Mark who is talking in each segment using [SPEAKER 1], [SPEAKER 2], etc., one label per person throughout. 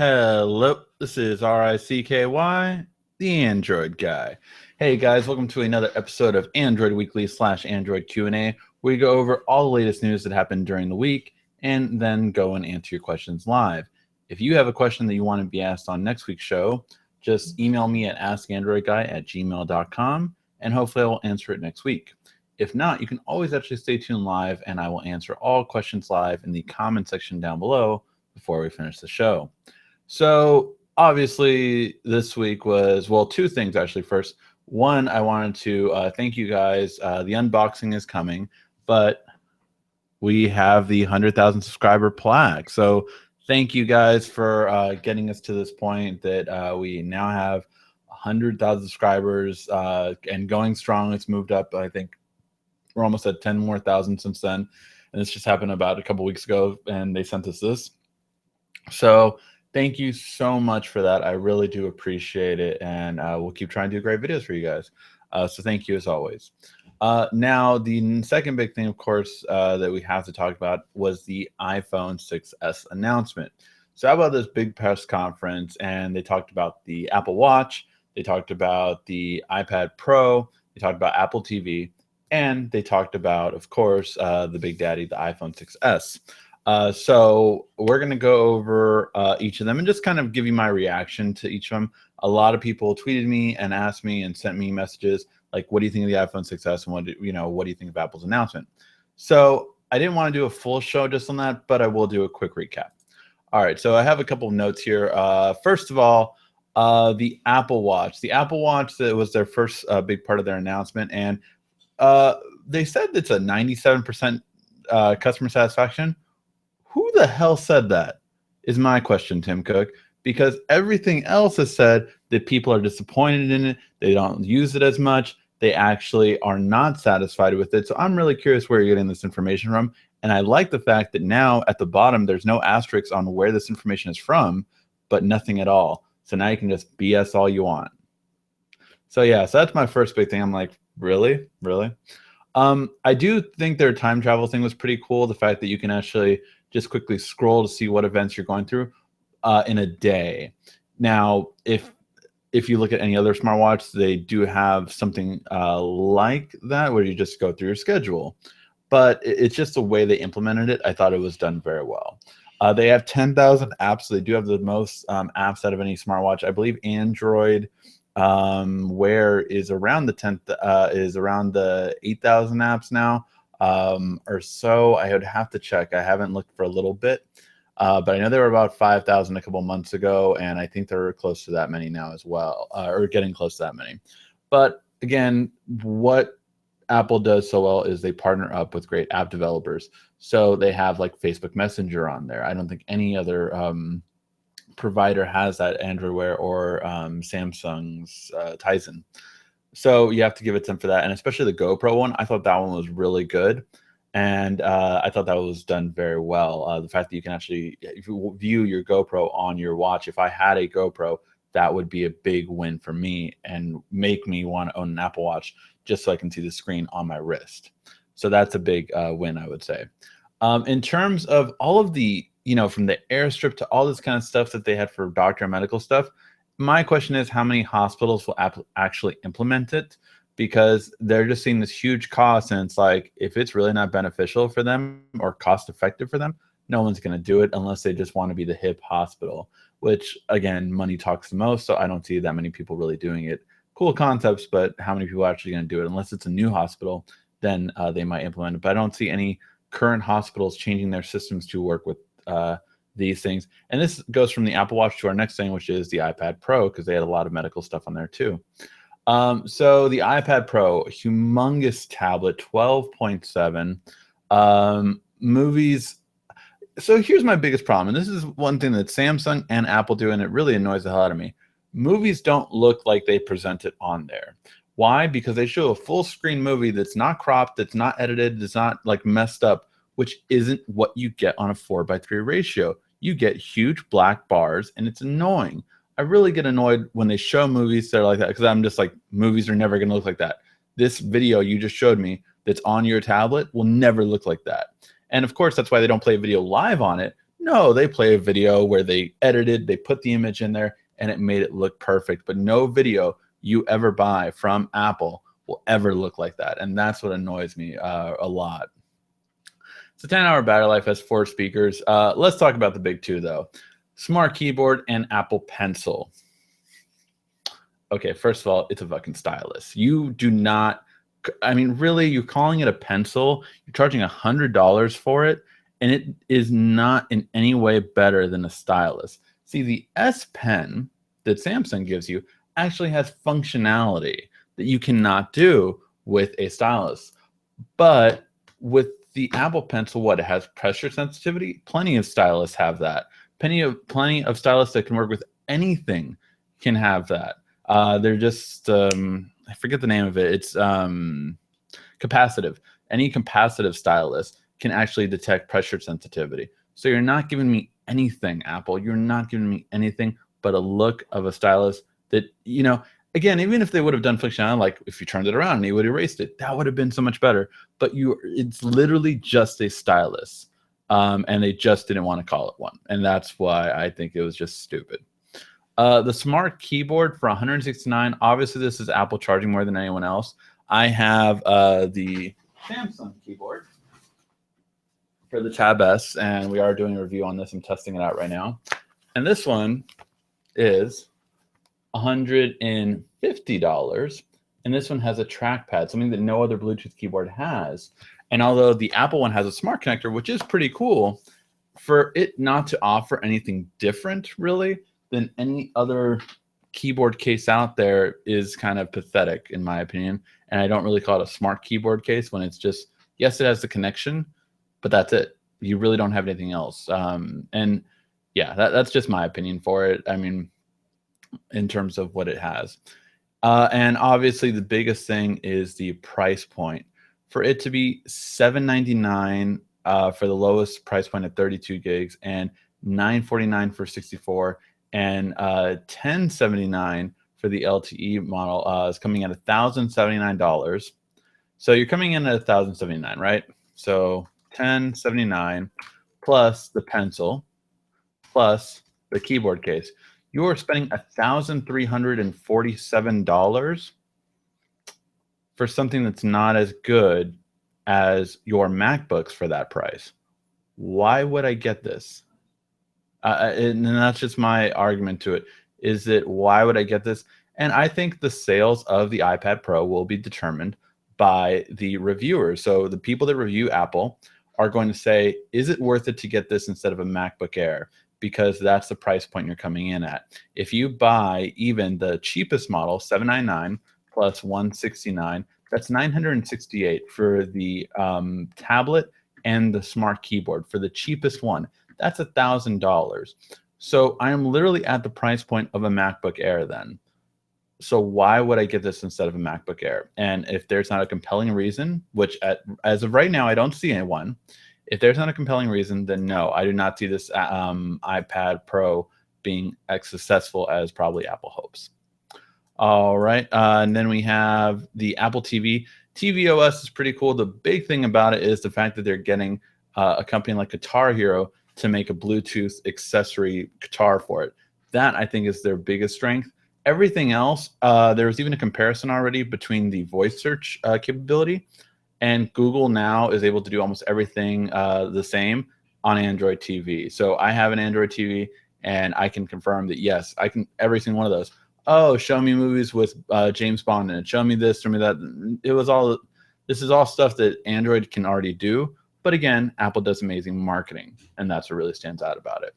[SPEAKER 1] Hello, this is RICKY, the Android guy. Hey guys, welcome to another episode of Android Weekly / Android Q&A, where we go over all the latest news that happened during the week and then go and answer your questions live. If you have a question that you want to be asked on next week's show, just email me at askandroidguy@gmail.com and hopefully I will answer it next week. If not, you can always actually stay tuned live and I will answer all questions live in the comment section down below before we finish the show. So obviously this week was, well, two things actually. First, one, I wanted to thank you guys. The unboxing is coming, but we have the 100,000 subscriber plaque. So thank you guys for getting us to this point that we now have 100,000 subscribers and going strong. It's moved up. I think we're almost at 10 more thousand since then. And this just happened about a couple weeks ago and they sent us this. So thank you so much for that. I really do appreciate it. And we'll keep trying to do great videos for you guys. So thank you as always. Now, the second big thing, of course, that we have to talk about was the iPhone 6s announcement. So how about this big press conference? And they talked about the Apple Watch. They talked about the iPad Pro. They talked about Apple TV. And they talked about, of course, the big daddy, the iPhone 6s. So we're going to go over each of them and just kind of give you my reaction to each of them. A lot of people tweeted me and asked me and sent me messages like, what do you think of the iPhone 6s and what do you think of Apple's announcement? So I didn't want to do a full show just on that, but I will do a quick recap. All right, so I have a couple of notes here. First of all, the Apple Watch. The Apple Watch, that was their first big part of their announcement, and they said it's a 97% customer satisfaction. Who the hell said that is my question, Tim Cook, because everything else has said that people are disappointed in it. They don't use it as much. They actually are not satisfied with it. So I'm really curious where you're getting this information from. And I like the fact that now at the bottom, there's no asterisks on where this information is from, but nothing at all. So now you can just BS all you want. So yeah, so that's my first big thing. I'm like, really? Really? I do think their time travel thing was pretty cool. The fact that you can actually just quickly scroll to see what events you're going through in a day. Now, if you look at any other smartwatch, they do have something like that where you just go through your schedule. But it's just the way they implemented it. I thought it was done very well. They have 10,000 apps. So they do have the most apps out of any smartwatch. I believe Android Wear is around the 8,000 apps now. Or so. I would have to check. I haven't looked for a little bit, but I know they were about 5,000 a couple months ago, and I think they're close to that many now as well, or getting close to that many. But again, what Apple does so well is they partner up with great app developers. So they have like Facebook Messenger on there. I don't think any other provider has that, Android Wear or Samsung's Tizen. So you have to give it to them for that. And especially the GoPro one, I thought that one was really good. And I thought that was done very well. The fact that you can actually view your GoPro on your watch. If I had a GoPro, that would be a big win for me and make me want to own an Apple Watch just so I can see the screen on my wrist. So that's a big win, I would say. In terms of all of the, from the airstrip to all this kind of stuff that they had for doctor and medical stuff, my question is how many hospitals will actually implement it, because they're just seeing this huge cost. And it's like, if it's really not beneficial for them or cost effective for them, no one's going to do it unless they just want to be the hip hospital, which again, money talks the most. So I don't see that many people really doing it. Cool concepts, but how many people are actually going to do it? Unless it's a new hospital, then they might implement it. But I don't see any current hospitals changing their systems to work with these things. And this goes from the Apple Watch to our next thing, which is the iPad Pro, because they had a lot of medical stuff on there too. So the iPad Pro, humongous tablet, 12.7 movies. So here's my biggest problem, and this is one thing that Samsung and Apple do, and it really annoys the hell out of me. Movies don't look like they present it on there. Why? Because they show a full screen movie that's not cropped, that's not edited, that's not like messed up, which isn't what you get on a 4:3 ratio. You get huge black bars, and it's annoying. I really get annoyed when they show movies that are like that, because I'm just like, movies are never going to look like that. This video you just showed me that's on your tablet will never look like that. And of course, that's why they don't play video live on it, No, they play a video where they edited, they put the image in there, and it made it look perfect. But no video you ever buy from Apple will ever look like that. And that's what annoys me a lot. It's a 10-hour battery life, has 4 speakers. Let's talk about the big two, though. Smart keyboard and Apple Pencil. Okay, first of all, it's a fucking stylus. You do not, I mean, really, you're calling it a pencil. You're charging $100 for it, and it is not in any way better than a stylus. See, the S Pen that Samsung gives you actually has functionality that you cannot do with a stylus. But with the Apple Pencil, what, it has pressure sensitivity? Plenty of stylus have that. Plenty of stylus that can work with anything can have that. They're just, I forget the name of it. It's capacitive. Any capacitive stylus can actually detect pressure sensitivity. So you're not giving me anything, Apple. You're not giving me anything but a look of a stylus that, you know, again, even if they would have done functionality, like if you turned it around and you would have erased it, that would have been so much better. But it's literally just a stylus. And they just didn't want to call it one. And that's why I think it was just stupid. The smart keyboard for $169. Obviously, this is Apple charging more than anyone else. I have the Samsung keyboard for the Tab S, and we are doing a review on this. I'm testing it out right now. And this one is $150. And this one has a trackpad, something that no other Bluetooth keyboard has. And although the Apple one has a smart connector, which is pretty cool, for it not to offer anything different, really, than any other keyboard case out there is kind of pathetic, in my opinion. And I don't really call it a smart keyboard case when it's just, yes, it has the connection, but that's it. You really don't have anything else. And yeah, that's just my opinion for it. I mean, in terms of what it has. And obviously the biggest thing is the price point. For it to be $799 for the lowest price point at 32 gigs and $949 for 64 and $1079 for the LTE model is coming at $1,079. So you're coming in at $1,079, right? So $1,079 plus the pencil plus the keyboard case. You are spending $1,347 for something that's not as good as your MacBooks for that price. Why would I get this? And that's just my argument to it, is that why would I get this? And I think the sales of the iPad Pro will be determined by the reviewers. So the people that review Apple are going to say, is it worth it to get this instead of a MacBook Air? Because that's the price point you're coming in at. If you buy even the cheapest model, $799 plus $169, that's $968 for the tablet and the smart keyboard for the cheapest one. That's $1,000. So I am literally at the price point of a MacBook Air then. So why would I get this instead of a MacBook Air? And if there's not a compelling reason, which as of right now, I don't see anyone, if there's not a compelling reason, then no, I do not see this iPad Pro being as successful as probably Apple hopes. All right, and then we have the Apple TV. tvOS is pretty cool. The big thing about it is the fact that they're getting a company like Guitar Hero to make a Bluetooth accessory guitar for it. That, I think, is their biggest strength. Everything else, there was even a comparison already between the voice search capability, and Google now is able to do almost everything the same on Android TV. So I have an Android TV, and I can confirm that, yes, I can every single one of those. Oh, show me movies with James Bond in it. Show me this, show me that. This is all stuff that Android can already do. But again, Apple does amazing marketing, and that's what really stands out about it.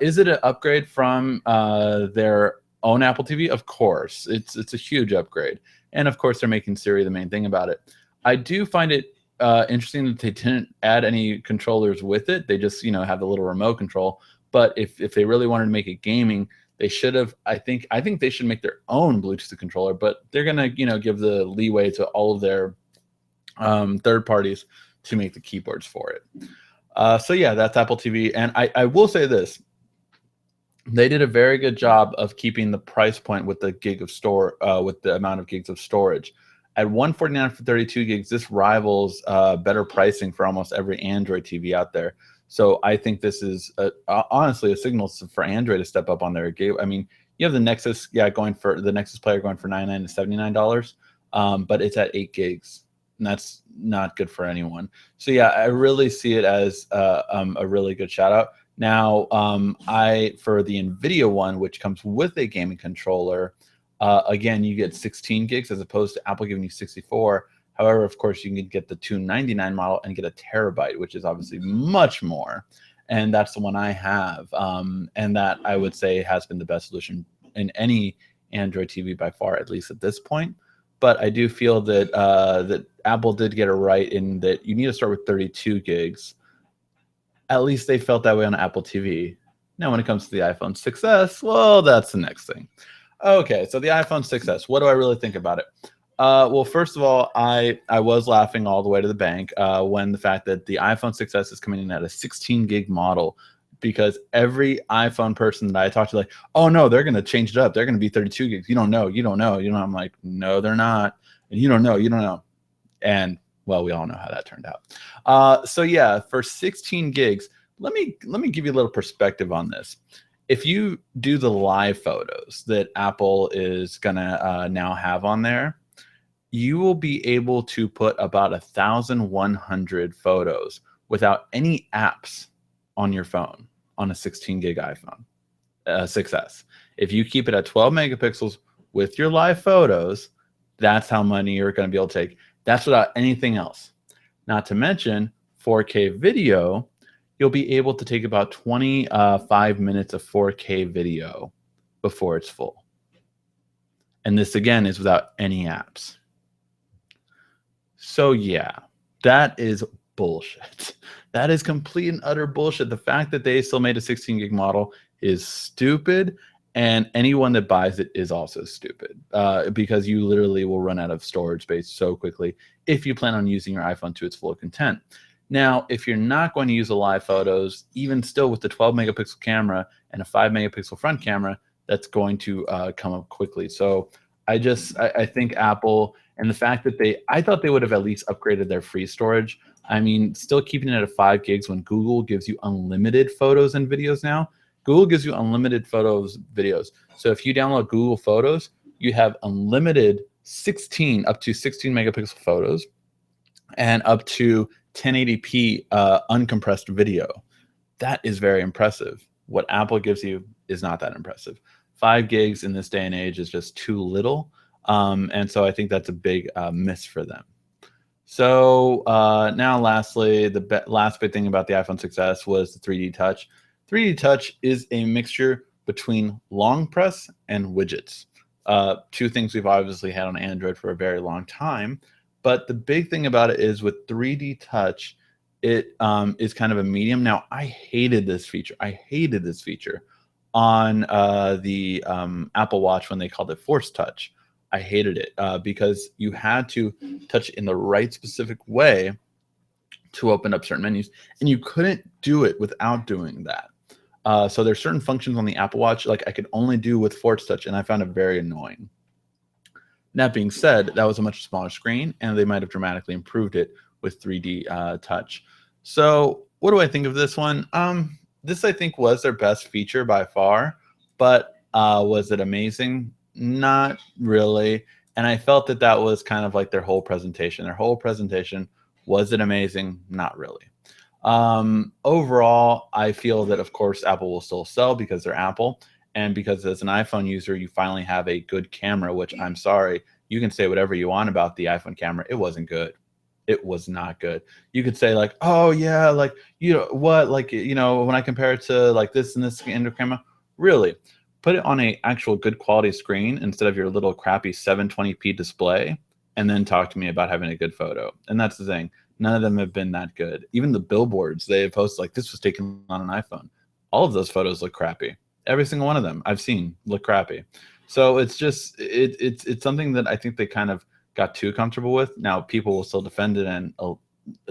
[SPEAKER 1] Is it an upgrade from their own Apple TV? Of course. It's a huge upgrade. And of course, they're making Siri the main thing about it. I do find it interesting that they didn't add any controllers with it. They just, have the little remote control. But if they really wanted to make it gaming, they should have. I think they should make their own Bluetooth controller. But they're gonna, give the leeway to all of their third parties to make the keyboards for it. So yeah, that's Apple TV. And I will say this. They did a very good job of keeping the price point with the with the amount of gigs of storage. At $149 for 32 gigs, this rivals better pricing for almost every Android TV out there. So I think this is honestly a signal for Android to step up on their game. I mean, you have the Nexus, going for the Nexus player going for $99 to $79, but it's at 8 gigs, and that's not good for anyone. So yeah, I really see it as a really good shout out. Now, for the NVIDIA one, which comes with a gaming controller, again, you get 16 gigs as opposed to Apple giving you 64. However, of course, you can get the $299 model and get a terabyte, which is obviously much more. And that's the one I have. And that I would say has been the best solution in any Android TV by far, at least at this point. But I do feel that that Apple did get it right in that you need to start with 32 gigs. At least they felt that way on Apple TV. Now, when it comes to the iPhone 6S, well, that's the next thing. Okay, so the iPhone 6S, what do I really think about it? Well, first of all, I was laughing all the way to the bank when the fact that the iPhone 6S is coming in at a 16 gig model, because every iPhone person that I talk to, like, oh no, they're going to change it up. They're going to be 32 gigs. You don't know. I'm like, no, they're not. And you don't know. And well, we all know how that turned out. So yeah, for 16 gigs, let me give you a little perspective on this. If you do the live photos that Apple is gonna now have on there, you will be able to put about 1,100 photos without any apps on your phone on a 16 gig iPhone 6S. If you keep it at 12 megapixels with your live photos, that's how many you're going to be able to take. That's without anything else. Not to mention 4K video, you'll be able to take about 25 minutes of 4K video before it's full. And this, again, is without any apps. So yeah, that is bullshit. That is complete and utter bullshit. The fact that they still made a 16 gig model is stupid, and anyone that buys it is also stupid because you literally will run out of storage space so quickly if you plan on using your iPhone to its full content. Now, if you're not going to use the live photos, even still with the 12 megapixel camera and a 5 megapixel front camera, that's going to come up quickly. So I think Apple, and the fact that I thought they would have at least upgraded their free storage. I mean, still keeping it at 5 gigs when Google gives you unlimited photos and videos now. Google gives you unlimited photos, videos. So if you download Google Photos, you have unlimited up to 16 megapixel photos and up to 1080p uncompressed video. That is very impressive. What Apple gives you is not that impressive. 5 gigs in this day and age is just too little. And so I think that's a big miss for them. So now lastly, the last big thing about the iPhone 6S was the 3D Touch. 3D Touch is a mixture between long press and widgets. Two things we've obviously had on Android for a very long time. But the big thing about it is with 3D Touch, it is kind of a medium. Now, I hated this feature. On the Apple Watch when they called it Force Touch. I hated it because you had to touch in the right specific way to open up certain menus, and you couldn't do it without doing that. So there's certain functions on the Apple Watch like I could only do with Force Touch, and I found it very annoying. That being said, that was a much smaller screen, and they might have dramatically improved it with 3D Touch. So what do I think of this one? This, I think, was their best feature by far, but was it amazing? Not really. And I felt that was kind of like their whole presentation. Was it amazing? Not really. Overall, I feel that, of course, Apple will still sell because they're Apple. And because as an iPhone user, you finally have a good camera, which I'm sorry, you can say whatever you want about the iPhone camera. It wasn't good. It was not good. You could say like, oh yeah, like, you know what, like, you know, when I compare it to like this and this Android camera, really put it on a actual good quality screen instead of your little crappy 720p display, and then talk to me about having a good photo. And that's the thing. None of them have been that good. Even the billboards they have posted, like, this was taken on an iPhone. All of those photos look crappy. Every single one of them I've seen look crappy. So it's just it's something that I think they kind of got too comfortable with. Now people will still defend it and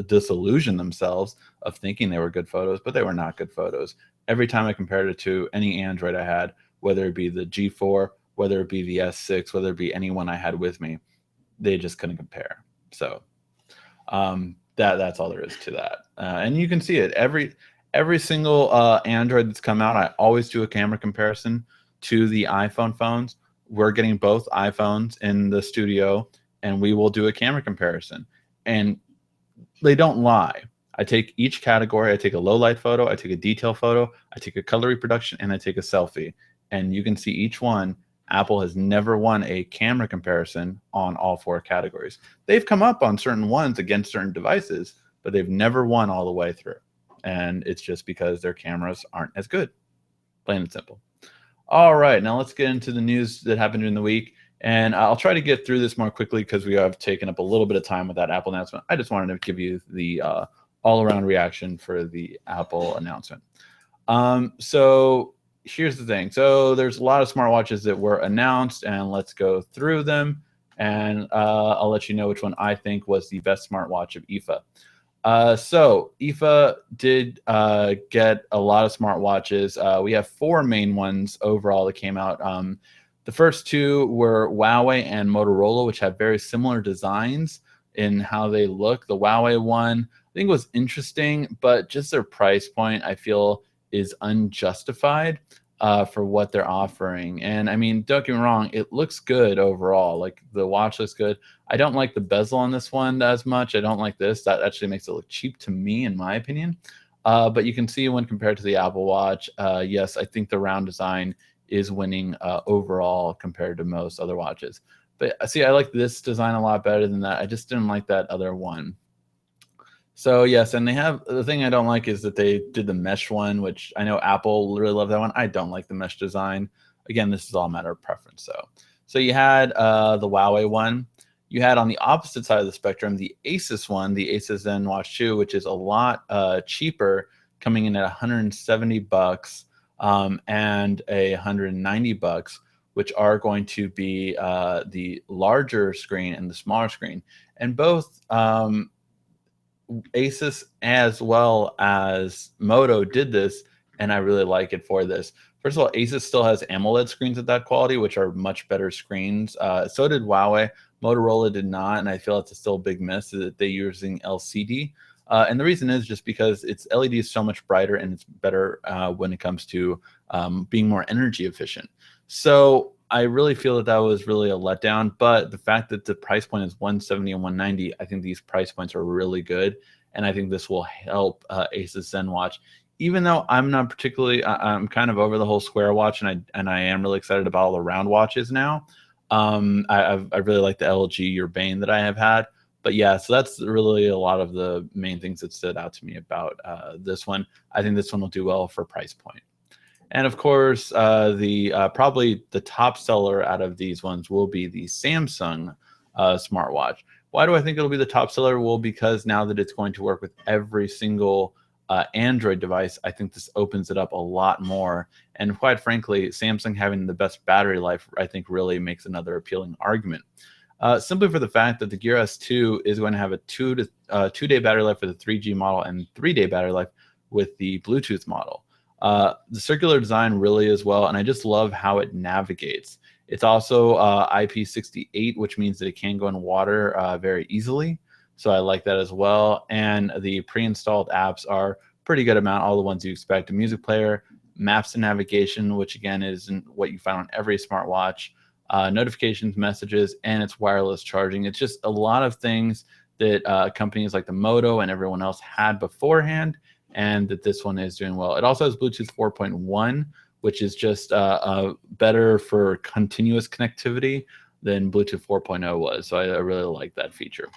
[SPEAKER 1] disillusion themselves of thinking they were good photos, but they were not good photos. Every time I compared it to any Android I had, whether it be the G4, whether it be the S6, whether it be anyone I had with me, they just couldn't compare. So that's all there is to that. And you can see it. every single Android that's come out, I always do a camera comparison to the iPhone phones. We're getting both iPhones in the studio, and we will do a camera comparison. And they don't lie. I take each category. I take a low light photo, I take a detail photo, I take a color reproduction, and I take a selfie. And you can see each one. Apple has never won a camera comparison on all 4 categories. They've come up on certain ones against certain devices, but they've never won all the way through. And it's just because their cameras aren't as good. Plain and simple. All right, now let's get into the news that happened during the week. And I'll try to get through this more quickly because we have taken up a little bit of time with that Apple announcement. I just wanted to give you the all-around reaction for the Apple announcement. So here's the thing. So there's a lot of smartwatches that were announced, and let's go through them. And I'll let you know which one I think was the best smartwatch of IFA. So IFA did get a lot of smartwatches. We have 4 main ones overall that came out. The first 2 were Huawei and Motorola, which have very similar designs in how they look. The Huawei one, I think, was interesting, but just their price point, I feel, is unjustified for what they're offering. And I mean, don't get me wrong, it looks good overall. Like, the watch looks good. I don't like the bezel on this one as much. I don't like this. That actually makes it look cheap to me, in my opinion. But you can see when compared to the Apple Watch, yes, I think the round design is winning overall compared to most other watches. But see, I like this design a lot better than that. I just didn't like that other one. So yes, and they have, the thing I don't like is that they did the mesh one, which I know Apple really loved that one. I don't like the mesh design. Again, this is all a matter of preference. So you had the Huawei one. You had on the opposite side of the spectrum the Asus one, the Asus Zen Watch 2, which is a lot cheaper, coming in at $170 and $190, which are going to be the larger screen and the smaller screen. And both Asus as well as Moto did this, and I really like it for this. First of all, Asus still has AMOLED screens at that quality, which are much better screens. So did Huawei. Motorola did not, and I feel it's still a big miss that they're using LCD. And the reason is just because its LED is so much brighter and it's better when it comes to being more energy efficient. So I really feel that that was really a letdown. But the fact that the price point is $170 and $190, I think these price points are really good, and I think this will help Asus Zen Watch. Even though I'm not particularly, I'm kind of over the whole square watch, and I am really excited about all the round watches now. I really like the LG Urbane that I have had. But yeah, so that's really a lot of the main things that stood out to me about this one. I think this one will do well for price point. And of course, probably the top seller out of these ones will be the Samsung smartwatch. Why do I think it'll be the top seller? Well, because now that it's going to work with every single Android device, I think this opens it up a lot more. And quite frankly, Samsung having the best battery life, I think, really makes another appealing argument. Simply for the fact that the Gear S2 is going to have a 2-day battery life for the 3G model and 3-day battery life with the Bluetooth model. The circular design really is well, and I just love how it navigates. It's also IP68, which means that it can go in water very easily. So I like that as well. And the pre-installed apps are pretty good amount, all the ones you expect. A music player, maps and navigation, which again isn't what you find on every smartwatch, notifications, messages, and it's wireless charging. It's just a lot of things that companies like the Moto and everyone else had beforehand, and that this one is doing well. It also has Bluetooth 4.1, which is just better for continuous connectivity than Bluetooth 4.0 was. So I really like that feature.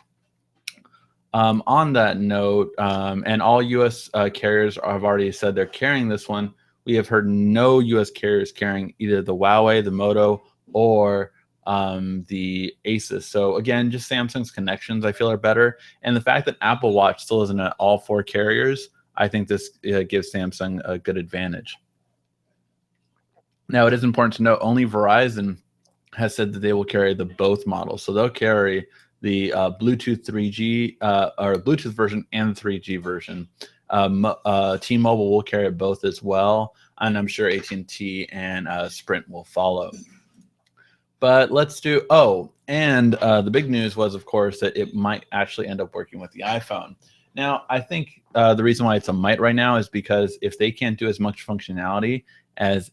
[SPEAKER 1] On that note, and all U.S. carriers have already said they're carrying this one. We have heard no U.S. carriers carrying either the Huawei, the Moto, or the Asus. So again, just Samsung's connections I feel are better. And the fact that Apple Watch still isn't at all 4 carriers, I think this gives Samsung a good advantage. Now, it is important to note only Verizon has said that they will carry the both models. So they'll carry the Bluetooth 3G or Bluetooth version and 3G version. T-Mobile will carry it both as well, and I'm sure AT&T and Sprint will follow. But let's do, and the big news was, of course, that it might actually end up working with the iPhone. Now, I think the reason why it's a might right now is because if they can't do as much functionality as,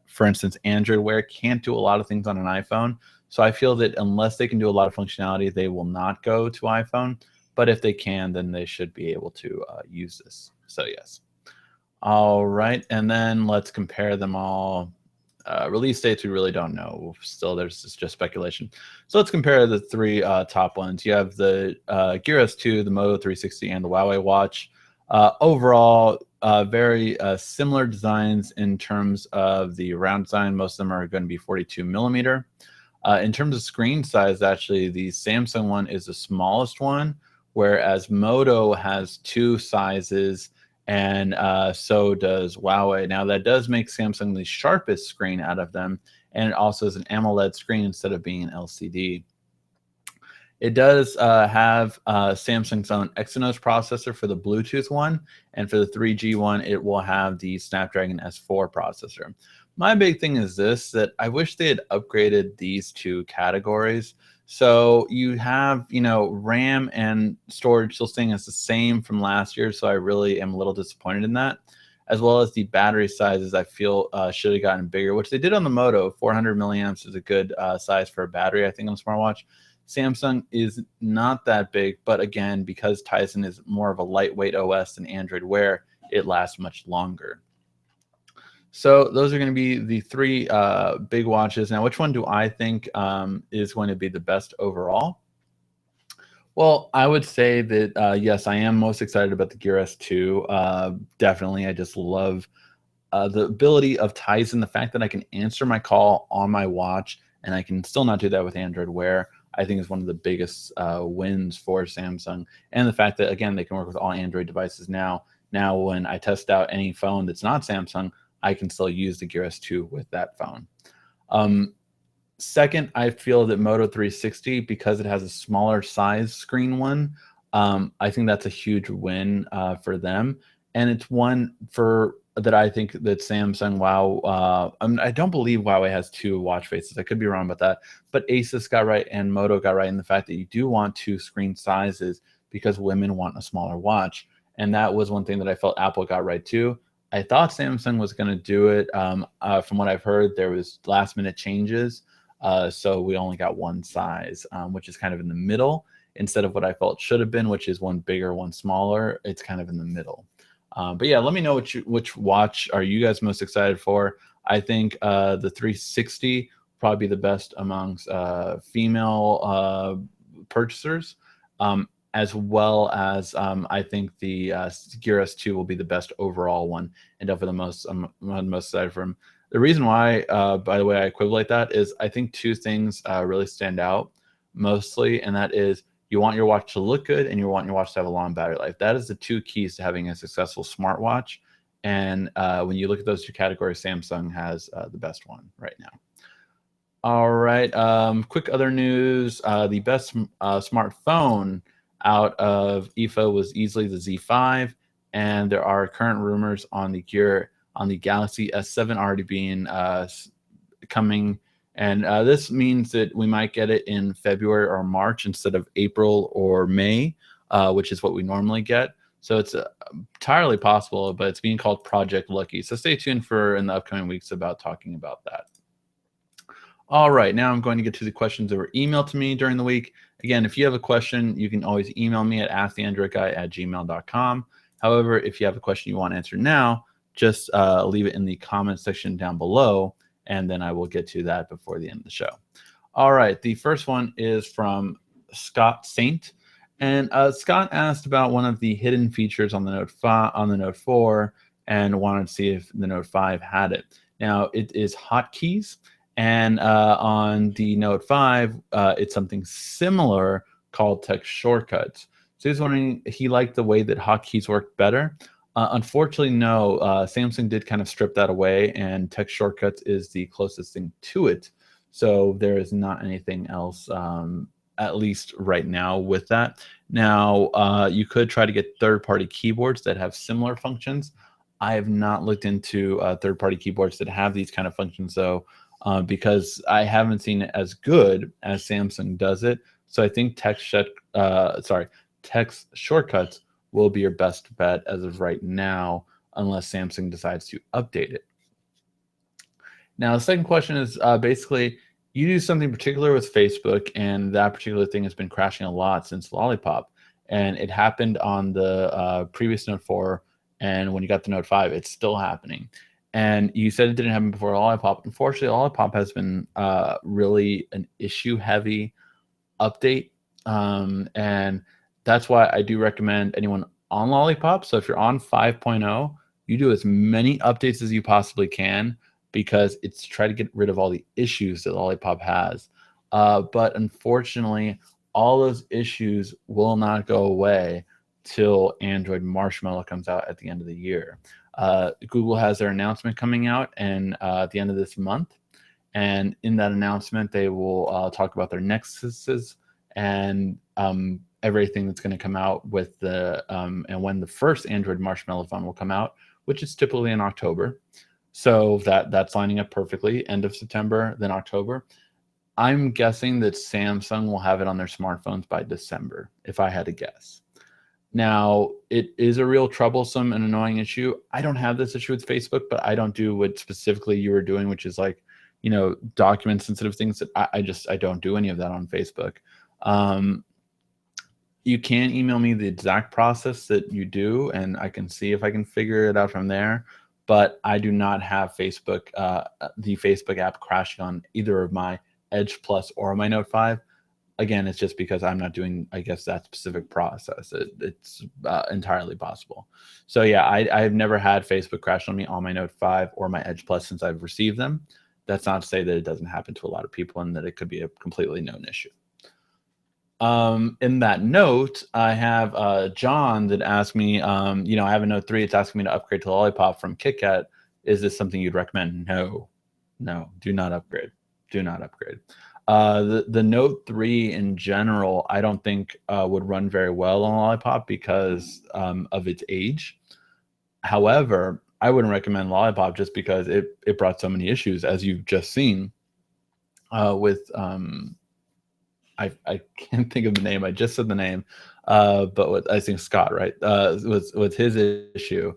[SPEAKER 1] for instance, Android Wear can't do a lot of things on an iPhone. So I feel that unless they can do a lot of functionality, they will not go to iPhone. But if they can, then they should be able to use this. So yes. All right, and then let's compare them all. Release dates, we really don't know. Still, there's just speculation. So let's compare the three top ones. You have the Gear S2, the Moto 360, and the Huawei Watch. Overall, very similar designs in terms of the round design. Most of them are going to be 42 millimeter. In terms of screen size, actually, the Samsung one is the smallest one, whereas Moto has two sizes, and so does Huawei. Now, that does make Samsung the sharpest screen out of them, and it also is an AMOLED screen instead of being an LCD. It does have Samsung's own Exynos processor for the Bluetooth one, and for the 3G one, it will have the Snapdragon S4 processor. My big thing is this, that I wish they had upgraded these two categories. So you have, RAM and storage still staying as the same from last year, so I really am a little disappointed in that, as well as the battery sizes I feel should have gotten bigger, which they did on the Moto. 400 milliamps is a good size for a battery, I think, on a smartwatch. Samsung is not that big, but again, because Tizen is more of a lightweight OS than Android Wear, it lasts much longer. So those are going to be the three big watches. Now, which one do I think is going to be the best overall? Well, I would say that, yes, I am most excited about the Gear S2. Definitely, I just love the ability of Tizen, the fact that I can answer my call on my watch, and I can still not do that with Android Wear, I think is one of the biggest wins for Samsung. And the fact that, again, they can work with all Android devices now. Now, when I test out any phone that's not Samsung, I can still use the Gear S2 with that phone. Second, I feel that Moto 360, because it has a smaller size screen one, I think that's a huge win for them. And it's one that I think that Samsung, I don't believe Huawei has two watch faces. I could be wrong about that. But Asus got right and Moto got right in the fact that you do want two screen sizes because women want a smaller watch. And that was one thing that I felt Apple got right too. I thought Samsung was going to do it. From what I've heard, there was last minute changes. So we only got one size, which is kind of in the middle instead of what I felt should have been, which is one bigger, one smaller. It's kind of in the middle. But yeah, let me know which watch are you guys most excited for. I think the 360 probably be the best amongst female purchasers, as well as I think the Gear S2 will be the best overall one, and definitely I'm most excited for him. The reason why, by the way, I equivalent that is I think two things really stand out mostly, and that is you want your watch to look good and you want your watch to have a long battery life. That is the two keys to having a successful smartwatch. And when you look at those two categories, Samsung has the best one right now. All right. Quick other news. The best smartphone out of IFA was easily the Z5. And there are current rumors on the Galaxy S7 already being coming. And this means that we might get it in February or March instead of April or May, which is what we normally get. So it's entirely possible, but it's being called Project Lucky. So stay tuned in the upcoming weeks about talking about that. All right, now I'm going to get to the questions that were emailed to me during the week. Again, if you have a question, you can always email me at asktheandroidguy@gmail.com. However, if you have a question you want answered now, just leave it in the comment section down below, and then I will get to that before the end of the show. All right, the first one is from Scott Saint. And Scott asked about one of the hidden features on the Note 4 and wanted to see if the Note 5 had it. Now, it is hotkeys. And on the Note 5, it's something similar called text shortcuts. So he's wondering, he liked the way that hotkeys worked better. Unfortunately, no. Samsung did kind of strip that away, and text shortcuts is the closest thing to it. So there is not anything else, at least right now, with that. Now, you could try to get third-party keyboards that have similar functions. I have not looked into third-party keyboards that have these kind of functions, though. Because I haven't seen it as good as Samsung does it. So I think text shortcuts will be your best bet as of right now, unless Samsung decides to update it. Now, the second question is basically, you do something particular with Facebook, and that particular thing has been crashing a lot since Lollipop. And it happened on the previous Note 4, and when you got the Note 5, it's still happening. And you said it didn't happen before Lollipop. Unfortunately, Lollipop has been really an issue-heavy update. And that's why I do recommend anyone on Lollipop. So if you're on 5.0, you do as many updates as you possibly can, because it's to try to get rid of all the issues that Lollipop has. But unfortunately, all those issues will not go away till Android Marshmallow comes out at the end of the year. Google has their announcement coming out at the end of this month. And in that announcement, they will talk about their nexuses and everything that's going to come out with and when the first Android Marshmallow phone will come out, which is typically in October. So that's lining up perfectly. End of September, then October. I'm guessing that Samsung will have it on their smartphones by December, if I had to guess. Now, it is a real troublesome and annoying issue. I don't have this issue with Facebook, but I don't do what specifically you were doing, which is like, document sensitive things that I don't do any of that on Facebook. You can email me the exact process that you do, and I can see if I can figure it out from there. But I do not have Facebook, the Facebook app crashing on either of my Edge Plus or my Note 5. Again, it's just because I'm not doing, I guess, that specific process. It's entirely possible. So yeah, I've never had Facebook crash on me on my Note 5 or my Edge Plus since I've received them. That's not to say that it doesn't happen to a lot of people and that it could be a completely known issue. In that note, I have John that asked me, I have a Note 3. It's asking me to upgrade to Lollipop from KitKat. Is this something you'd recommend? No, do not upgrade. Do not upgrade. The Note 3 in general, I don't think would run very well on Lollipop because of its age. However, I wouldn't recommend Lollipop just because it brought so many issues, as you've just seen with I can't think of the name. I just said the name, but I think Scott, right? Was his issue.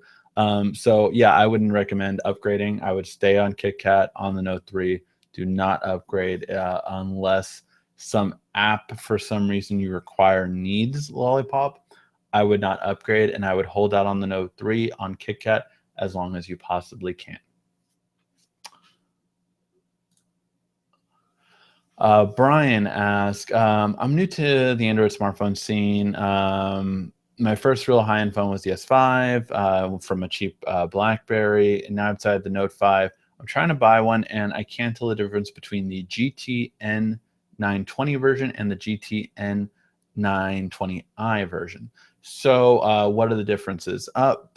[SPEAKER 1] So yeah, I wouldn't recommend upgrading. I would stay on KitKat on the Note 3. Do not upgrade unless some app for some reason you require needs Lollipop. I would not upgrade, and I would hold out on the Note 3 on KitKat as long as you possibly can. Brian asked, I'm new to the Android smartphone scene. My first real high-end phone was the S5 from a cheap BlackBerry, and now outside the Note 5. I'm trying to buy one, and I can't tell the difference between the GTN 920 version and the GTN 920i version. So what are the differences?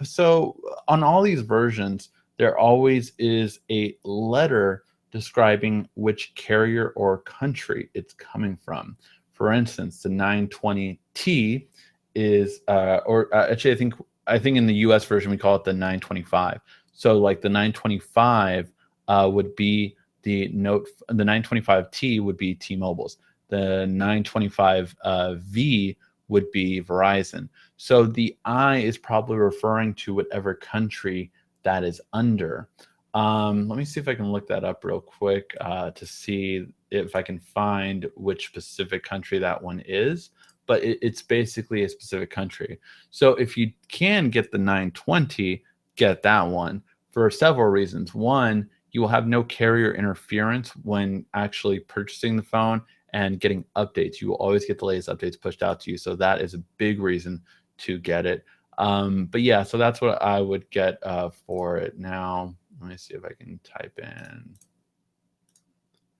[SPEAKER 1] So on all these versions, there always is a letter describing which carrier or country it's coming from. For instance, the 920T is, actually, I think in the US version we call it the 925. So like the 925 would be the 925T would be T-Mobile's. The 925V would be Verizon. So the I is probably referring to whatever country that is under. Let me see if I can look that up real quick to see if I can find which specific country that one is. But it's basically a specific country. So if you can get the 920, get that one for several reasons. One, you will have no carrier interference when actually purchasing the phone and getting updates. You will always get the latest updates pushed out to you. So that is a big reason to get it. But yeah, so that's what I would get for it. Now, let me see if I can type in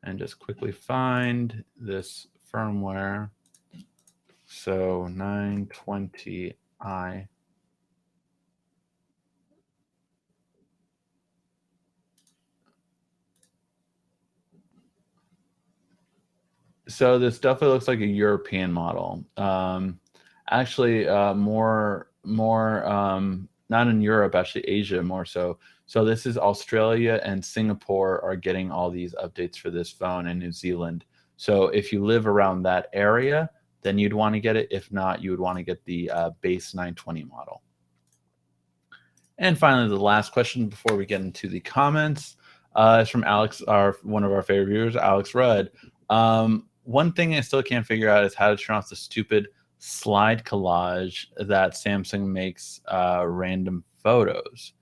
[SPEAKER 1] and just quickly find this firmware. So 920i. So this definitely looks like a European model. Actually, more not in Europe, actually Asia more so. So this is Australia and Singapore are getting all these updates for this phone, and New Zealand. So if you live around that area, then you'd want to get it. If not, you would want to get the base 920 model. And finally, the last question before we get into the comments is from Alex, one of our favorite viewers, Alex Rudd. One thing I still can't figure out is how to turn off the stupid slide collage that Samsung makes random photos.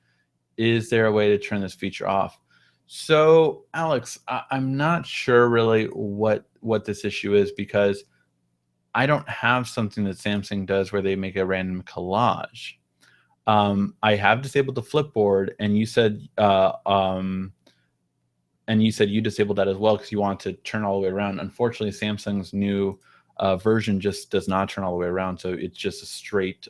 [SPEAKER 1] Is there a way to turn this feature off? So, Alex, I'm not sure really what this issue is, because I don't have something that Samsung does where they make a random collage. I have disabled the Flipboard, and you said you disabled that as well because you want to turn all the way around. Unfortunately, Samsung's new version just does not turn all the way around, so it's just a straight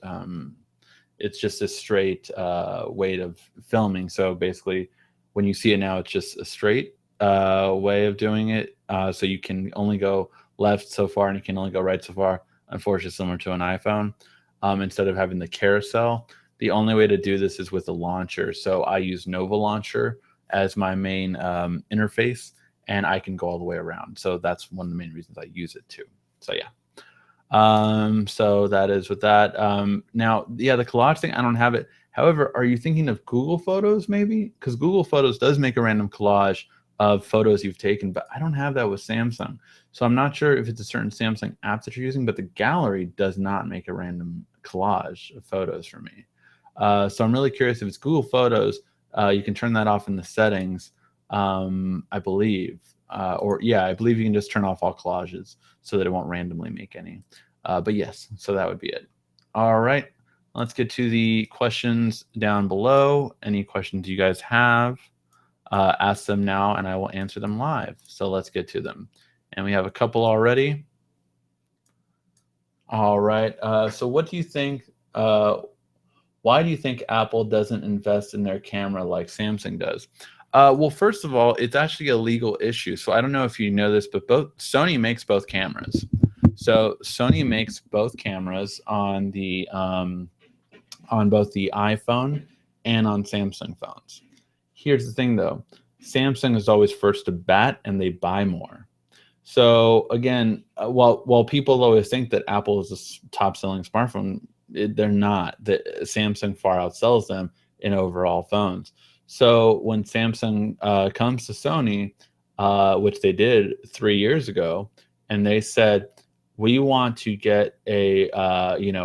[SPEAKER 1] way of filming. So basically, when you see it now, it's just a straight way of doing it. So you can only go left so far, and you can only go right so far. Unfortunately, similar to an iPhone, instead of having the carousel. The only way to do this is with a launcher. So I use Nova Launcher as my main interface, and I can go all the way around. So that's one of the main reasons I use it too. So yeah. So that is with that. Now, yeah, the collage thing, I don't have it. However, are you thinking of Google Photos maybe? Because Google Photos does make a random collage of photos you've taken, but I don't have that with Samsung. So I'm not sure if it's a certain Samsung app that you're using, but the gallery does not make a random collage of photos for me. So I'm really curious if it's Google Photos. You can turn that off in the settings, I believe. I believe you can just turn off all collages so that it won't randomly make any. But yes, so that would be it. All right, let's get to the questions down below. Any questions you guys have, ask them now and I will answer them live. So let's get to them. And we have a couple already. All right, so what do you think, why do you think Apple doesn't invest in their camera like Samsung does? Well, first of all, it's actually a legal issue. So I don't know if you know this, but Sony makes both cameras. So Sony makes both cameras on the on both the iPhone and on Samsung phones. Here's the thing, though: Samsung is always first to bat, and they buy more. So again, while people always think that Apple is the top-selling smartphone, they're not. Samsung far outsells them in overall phones. So when Samsung comes to Sony, which they did 3 years ago, and they said, we want to get a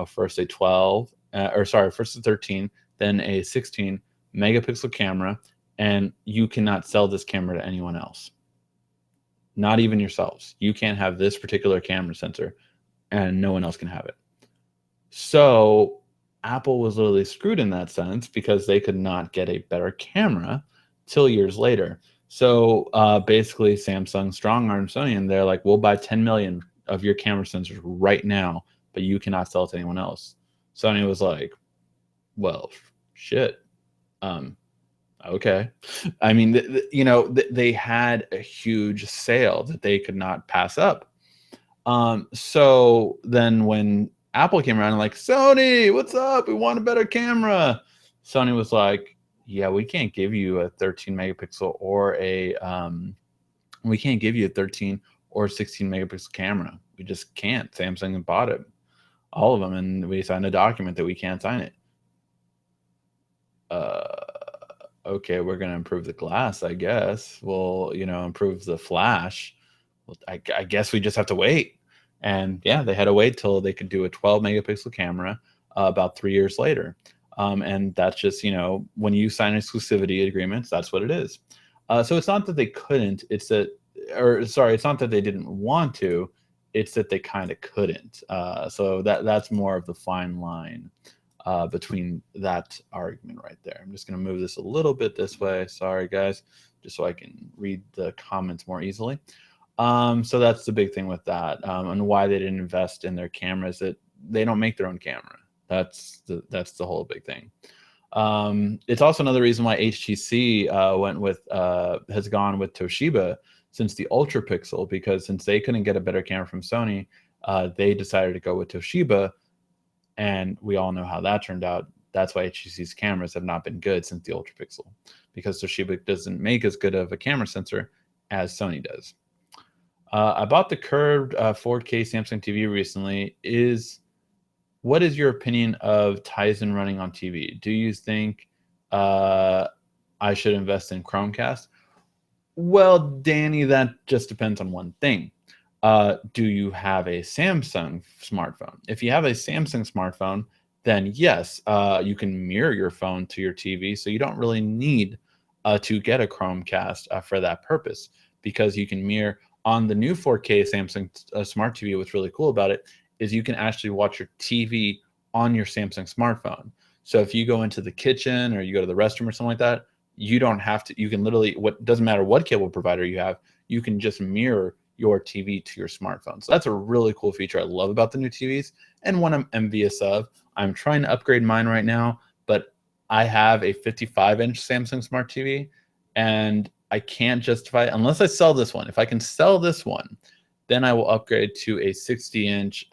[SPEAKER 1] first a 12 first a 13, then a 16 megapixel camera, and you cannot sell this camera to anyone else, not even yourselves. You can't have this particular camera sensor, and no one else can have it. So Apple was literally screwed in that sense because they could not get a better camera till years later. So basically, Samsung strong-armed Sony, and they're like, we'll buy 10 million of your camera sensors right now, but you cannot sell it to anyone else. Sony was like, well, shit. Okay. I mean, they had a huge sale that they could not pass up. So then when Apple came around and like, Sony, what's up? We want a better camera. Sony was like, yeah, we can't give you a 13 megapixel or we can't give you a 13 or 16 megapixel camera. We just can't. Samsung bought it, all of them, and we signed a document that we can't sign it. Okay, we're going to improve the glass, I guess. We'll, improve the flash. Well, I guess we just have to wait. And yeah, they had to wait till they could do a 12 megapixel camera about 3 years later. And that's just, when you sign exclusivity agreements, that's what it is. So it's not that they couldn't, it's not that they didn't want to, it's that they kind of couldn't. So that's more of the fine line between that argument right there. I'm just going to move this a little bit this way. Sorry, guys, just so I can read the comments more easily. So that's the big thing with that, and why they didn't invest in their cameras. That they don't make their own camera. That's the whole big thing. It's also another reason why HTC has gone with Toshiba since the Ultra Pixel, because since they couldn't get a better camera from Sony, they decided to go with Toshiba, and we all know how that turned out. That's why HTC's cameras have not been good since the Ultra Pixel, because Toshiba doesn't make as good of a camera sensor as Sony does. I bought the curved 4K Samsung TV recently. What is your opinion of Tizen running on TV? Do you think I should invest in Chromecast? Well, Danny, that just depends on one thing. Do you have a Samsung smartphone? If you have a Samsung smartphone, then yes, you can mirror your phone to your TV, so you don't really need to get a Chromecast for that purpose, because you can mirror on the new 4K Samsung Smart TV. What's really cool about it is you can actually watch your TV on your Samsung smartphone. So if you go into the kitchen or you go to the restroom or something like that, you don't have to. You can literally, what doesn't matter what cable provider you have, you can just mirror your TV to your smartphone. So that's a really cool feature I love about the new TVs, and one I'm envious of. I'm trying to upgrade mine right now, but I have a 55-inch Samsung Smart TV, and I can't justify it unless I sell this one. If I can sell this one, then I will upgrade to a 60-inch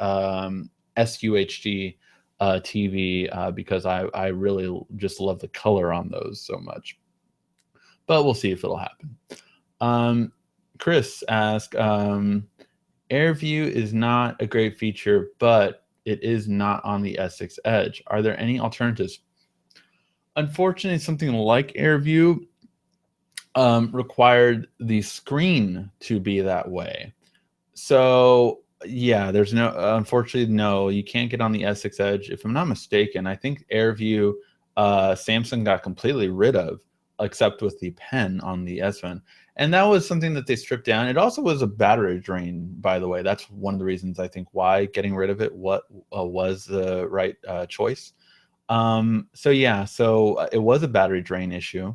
[SPEAKER 1] SUHD TV because I really just love the color on those so much. But we'll see if it'll happen. Chris asked, AirView is not a great feature, but it is not on the S6 Edge. Are there any alternatives? Unfortunately, something like AirView required the screen to be that way. So yeah, there's no, unfortunately, no, you can't get on the S6 Edge. If I'm not mistaken, I think AirView Samsung got completely rid of, except with the pen on the S1. And that was something that they stripped down. It also was a battery drain, by the way. That's one of the reasons I think why getting rid of it was the right choice. So yeah, so it was a battery drain issue.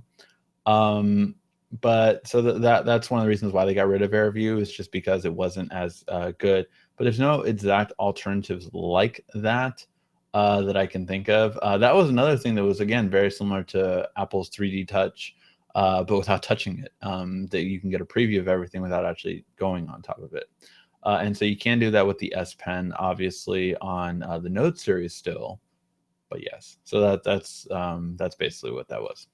[SPEAKER 1] But so that's one of the reasons why they got rid of AirView, is just because it wasn't as good. But there's no exact alternatives like that that I can think of. That was another thing that was, again, very similar to Apple's 3D Touch, but without touching it. That you can get a preview of everything without actually going on top of it. And so you can do that with the S Pen, obviously, on the Note series still. But yes, so that's basically what that was.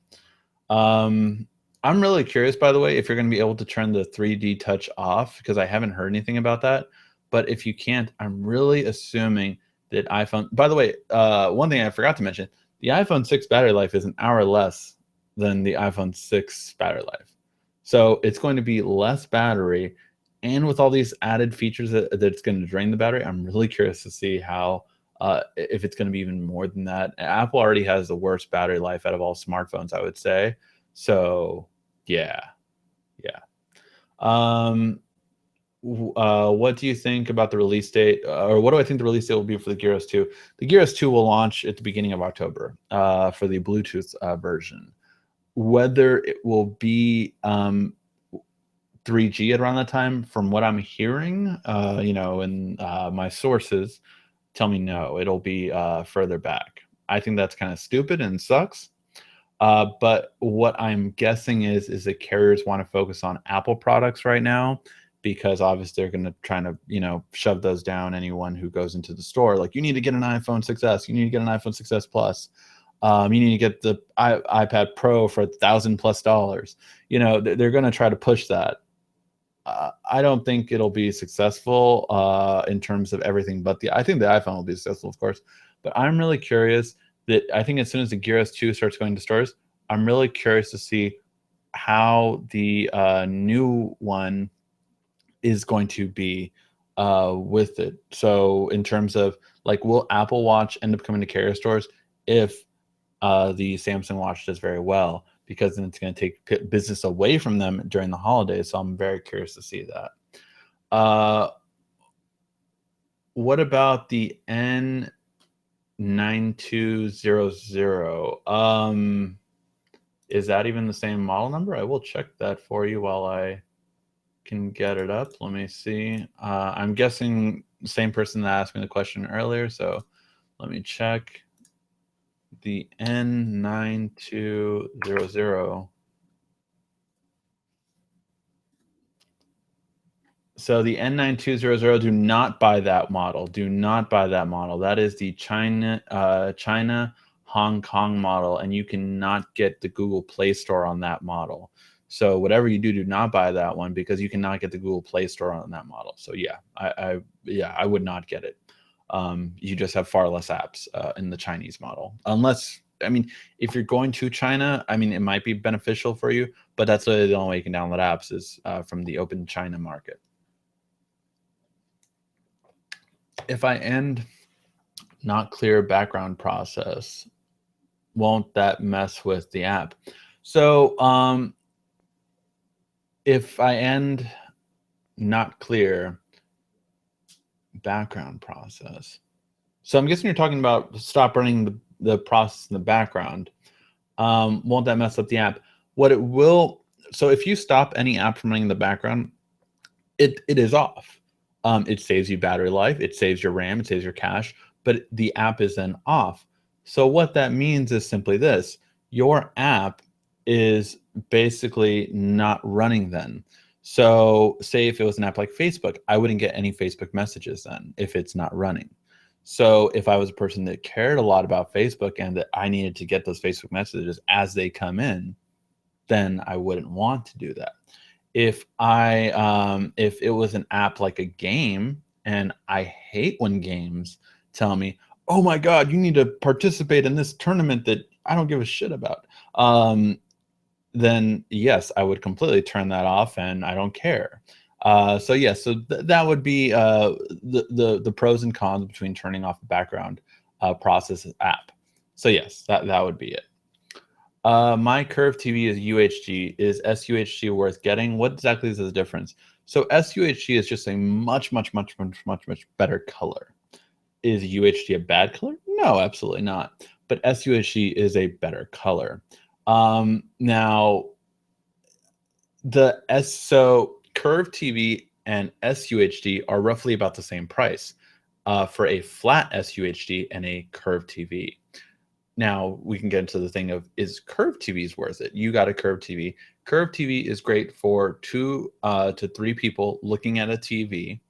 [SPEAKER 1] I'm really curious, by the way, if you're going to be able to turn the 3D touch off, because I haven't heard anything about that. But if you can't, I'm really assuming that iPhone, by the way, one thing I forgot to mention, the iPhone 6 battery life is an hour less than the iPhone 6 battery life. So it's going to be less battery. And with all these added features that's going to drain the battery, I'm really curious to see how, if it's going to be even more than that. Apple already has the worst battery life out of all smartphones, I would say. So yeah. What do you think about the release date, or what do I think the release date will be for the Gear S2? The Gear S2 will launch at the beginning of October for the Bluetooth version. Whether it will be 3G at around that time, from what I'm hearing, and my sources tell me no, it'll be further back. I think that's kind of stupid and sucks. But what I'm guessing is that carriers want to focus on Apple products right now, because obviously they're going to try to, shove those down anyone who goes into the store. Like, you need to get an iPhone 6S, you need to get an iPhone 6S Plus, you need to get the iPad Pro for $1,000+. They're going to try to push that. I don't think it'll be successful in terms of everything, but I think the iPhone will be successful, of course. But I'm really curious that I think as soon as the Gear S2 starts going to stores, I'm really curious to see how the new one is going to be with it. So in terms of, like, will Apple Watch end up coming to carrier stores if the Samsung Watch does very well? Because then it's going to take business away from them during the holidays. So I'm very curious to see that. What about the N9200? Is that even the same model number? I will check that for you while I can get it up. Let me see. I'm guessing the same person that asked me the question earlier. So let me check. The N9200. So the N9200, do not buy that model. Do not buy that model. That is the China Hong Kong model, and you cannot get the Google Play Store on that model. So whatever you do, do not buy that one because you cannot get the Google Play Store on that model. So yeah, I would not get it. You just have far less apps in the Chinese model, unless, I mean, if you're going to China, I mean, it might be beneficial for you, but that's really the only way you can download apps is from the open China market. If I end not clear background process, won't that mess with the app? So if I end not clear background process, so I'm guessing you're talking about stop running the process in the background. Won't that mess up the app? What it will, so if you stop any app from running in the background, it is off. It saves you battery life, it saves your RAM, it saves your cache, but the app is then off. So what that means is simply this: your app is basically not running then. So say if it was an app like Facebook, I wouldn't get any Facebook messages then if it's not running. So if I was a person that cared a lot about Facebook and that I needed to get those Facebook messages as they come in, then I wouldn't want to do that. If if it was an app like a game, and I hate when games tell me, oh my God, you need to participate in this tournament that I don't give a shit about. Then yes, I would completely turn that off and I don't care. So yeah, so that would be the pros and cons between turning off the background process app. So yes, that would be it. My Curve TV is UHD. Is SUHD worth getting? What exactly is the difference? So SUHD is just a much better color. Is UHD a bad color? No, absolutely not. But SUHD is a better color. Now, so Curve TV and SUHD are roughly about the same price for a flat SUHD and a Curve TV. Now we can get into the thing of, is Curve TVs worth it? You got a Curve TV. Curve TV is great for 2 to 3 people looking at a TV,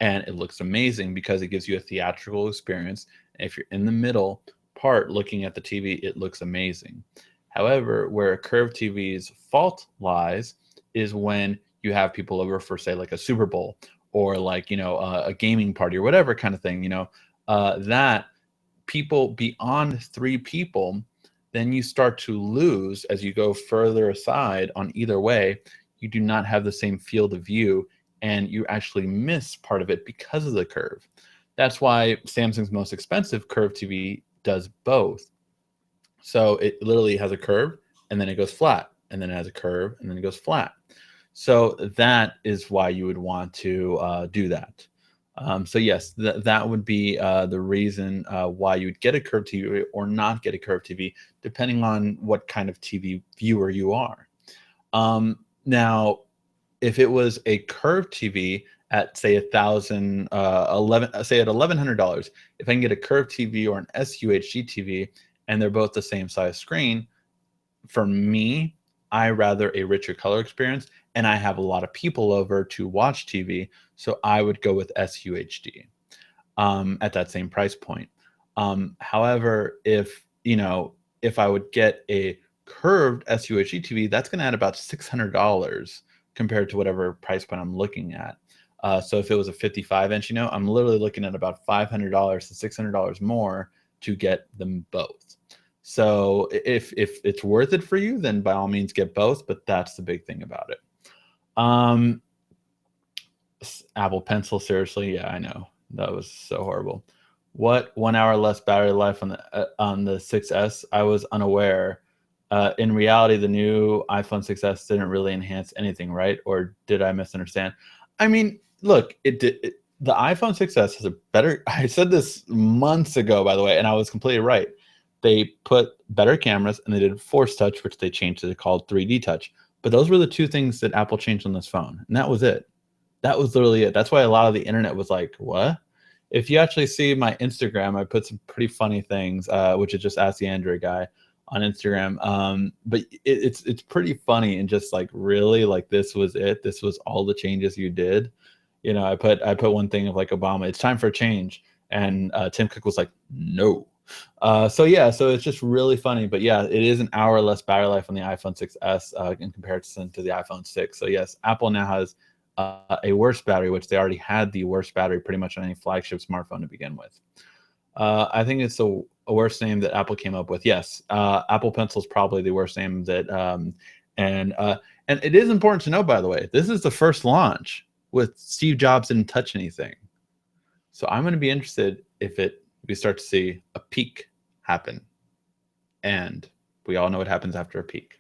[SPEAKER 1] and it looks amazing because it gives you a theatrical experience. If you're in the middle part looking at the TV, it looks amazing. However, where a Curve TV's fault lies is when you have people over for, say, like a Super Bowl or like, a gaming party or whatever kind of thing, that people beyond 3 people, then you start to lose as you go further aside on either way. You do not have the same field of view, and you actually miss part of it because of the curve. That's why Samsung's most expensive Curve TV does both. So it literally has a curve, and then it goes flat, and then it has a curve, and then it goes flat. So that is why you would want to do that. So yes, that would be the reason why you would get a Curve TV or not get a Curve TV, depending on what kind of TV viewer you are. Now, if it was a Curve TV at say $1,100, if I can get a Curve TV or an SUHD TV and they're both the same size screen, for me, I rather a richer color experience, and I have a lot of people over to watch TV, so I would go with SUHD at that same price point. However, if I would get a curved SUHD TV, that's going to add about $600 compared to whatever price point I'm looking at. So if it was a 55-inch, I'm literally looking at about $500 to $600 more to get them both. So if it's worth it for you, then by all means get both, but that's the big thing about it. Apple Pencil, seriously, yeah, I know. That was so horrible. What 1 hour less battery life on the 6S? I was unaware. In reality, the new iPhone 6S didn't really enhance anything, right? Or did I misunderstand? I mean, look, the iPhone 6S has a better, I said this months ago, by the way, and I was completely right. They put better cameras and they did Force Touch, which they changed to called 3D Touch. But those were the 2 things that Apple changed on this phone, and that was it. That was literally it. That's why a lot of the internet was like, what? If you actually see my Instagram, I put some pretty funny things, which is just Ask the Android Guy on Instagram. But it's pretty funny, and just like, really, like, this was it. This was all the changes you did. I put one thing of like Obama, it's time for a change. And Tim Cook was like, no, So yeah, so it's just really funny, but yeah, it is an hour less battery life on the iPhone 6s in comparison to the iPhone 6. So yes, Apple now has a worse battery, which they already had the worst battery pretty much on any flagship smartphone to begin with. I think it's the worst name that Apple came up with. Yes, Apple Pencil is probably the worst name that, and it is important to know, by the way, this is the first launch with Steve Jobs didn't touch anything. So I'm going to be interested if we start to see a peak happen, and we all know what happens after a peak.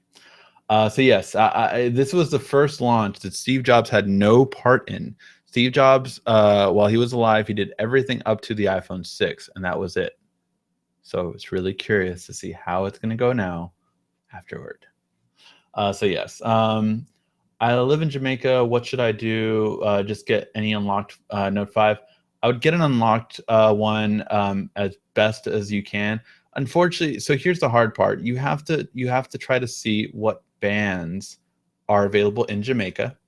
[SPEAKER 1] So yes, this was the first launch that Steve Jobs had no part in. Steve Jobs, while he was alive, he did everything up to the iPhone 6, and that was it. So it's really curious to see how it's going to go now afterward. So yes, I live in Jamaica. What should I do? Just get any unlocked Note 5. I would get an unlocked one as best as you can. Unfortunately, so here's the hard part. You have to try to see what bands are available in Jamaica